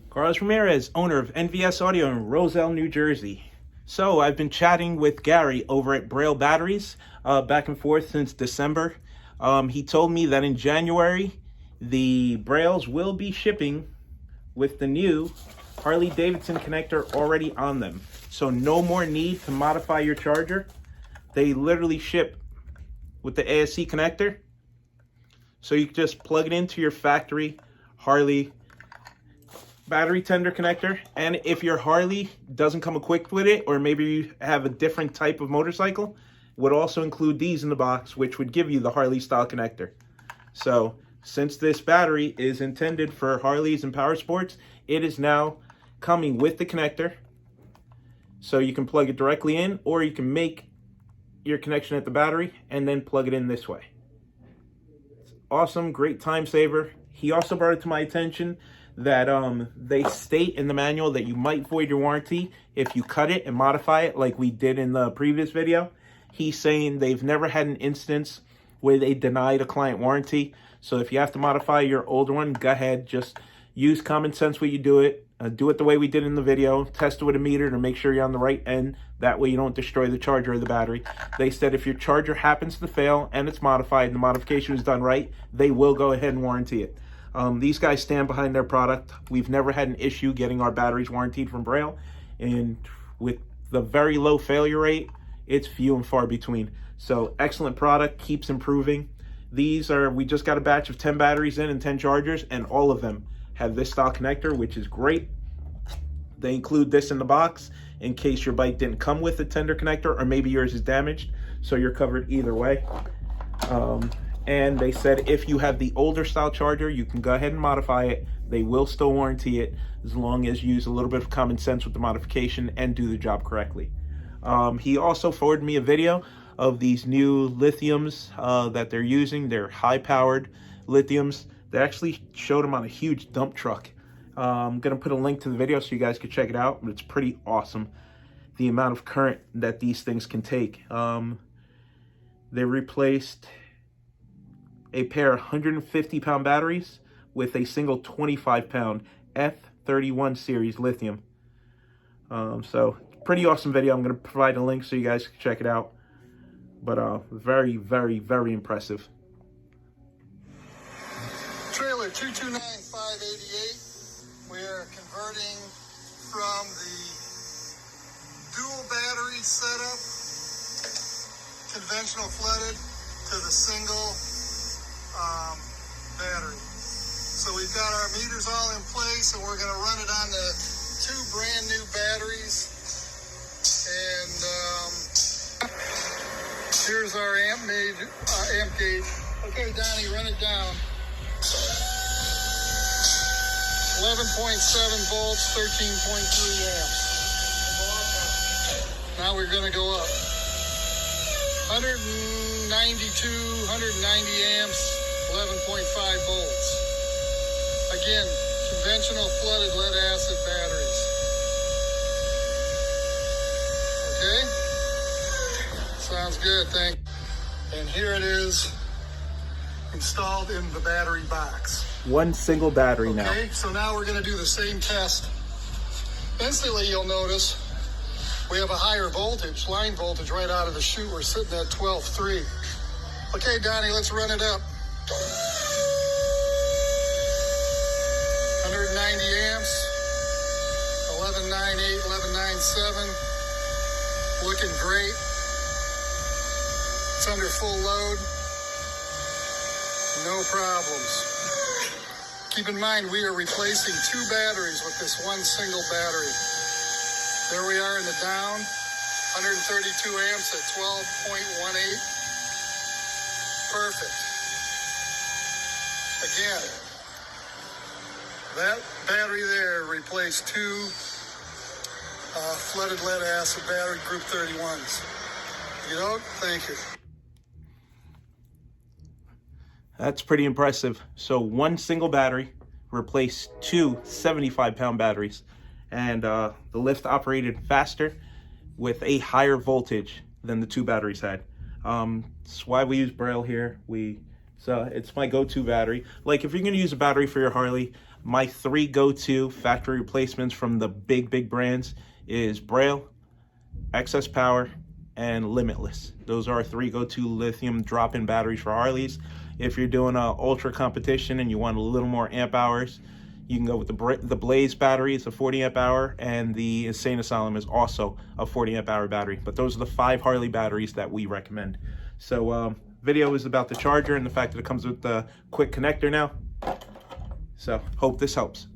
Carlos Ramirez, owner of NVS Audio in Roselle, New Jersey. So I've been chatting with Gary over at Braille Batteries back and forth since December. He told me that in January, the Brailles will be shipping with the new Harley Davidson connector already on them. So no more need to modify your charger. They literally ship with the ASC connector. So you can just plug it into your factory Harley battery tender connector. And if your Harley doesn't come equipped with it, or maybe you have a different type of motorcycle, would also include these in the box, which would give you the Harley style connector. So since this battery is intended for Harleys and power sports, it is now coming with the connector. So you can plug it directly in, or you can make your connection at the battery and then plug it in this way. It's awesome, great time saver. He also brought it to my attention that they state in the manual that you might void your warranty if you cut it and modify it like we did in the previous video. He's saying they've never had an instance where they denied a client warranty. So if you have to modify your older one, go ahead, just use common sense when you do it. Do it the way we did in the video. Test it with a meter to make sure you're on the right end. That way you don't destroy the charger or the battery. They said if your charger happens to fail and it's modified and the modification is done right, they will go ahead and warranty it. These guys stand behind their product. We've never had an issue getting our batteries warranted from Braille. And with the very low failure rate, it's few and far between. So excellent product, keeps improving. We just got a batch of 10 batteries in and 10 chargers, and all of them have this style connector, which is great. They include this in the box in case your bike didn't come with a tender connector, or maybe yours is damaged, so you're covered either way. And they said if you have the older style charger, you can go ahead and modify it. They will still warranty it as long as you use a little bit of common sense with the modification and do the job correctly. He also forwarded me a video of these new lithiums that they're using. They're high-powered lithiums. They actually showed them on a huge dump truck. I'm going to put a link to the video so you guys can check it out, but it's pretty awesome, the amount of current that these things can take. They replaced a pair of 150-pound batteries with a single 25-pound F31 series lithium. So pretty awesome video. I'm going to provide a link so you guys can check it out. But very, very, very impressive. Trailer 229-588. We're converting from the dual battery setup, conventional flooded, to the single battery. So we've got our meters all in place, and we're going to run it on the two brand new batteries. And here's our amp gauge. Okay, Donnie, run it down. 11.7 volts, 13.3 amps. Now we're going to go up. 190 amps, 11.5 volts. Again, conventional flooded lead acid batteries. Okay? Sounds good, thank you. And here it is, installed in the battery box. One single battery now. Okay, so now we're going to do the same test. Instantly, you'll notice we have a higher voltage, line voltage, right out of the chute. We're sitting at 12.3. Okay, Donnie, let's run it up. 190 amps, 11.98, 11.97. Looking great. It's under full load. No problems. Keep in mind, we are replacing two batteries with this one single battery. There we are in the down, 132 amps at 12.18. Perfect. Again, that battery there replaced two flooded lead acid battery group 31s. You know, thank you. That's pretty impressive. So one single battery replaced two 75-pound batteries, and the lift operated faster with a higher voltage than the two batteries had. That's why we use Braille here. It's my go-to battery. Like if you're going to use a battery for your Harley, My 3 go-to factory replacements from the big brands is Braille, Excess Power, and Limitless. Those are our 3 go-to lithium drop-in batteries for Harleys. If you're doing a ultra competition and you want a little more amp hours, you can go with the Blaze battery. It's a 40 amp hour, and the Insane Asylum is also a 40 amp hour battery. But those are the 5 Harley batteries that we recommend. So video is about the charger and the fact that it comes with the quick connector now. So hope this helps.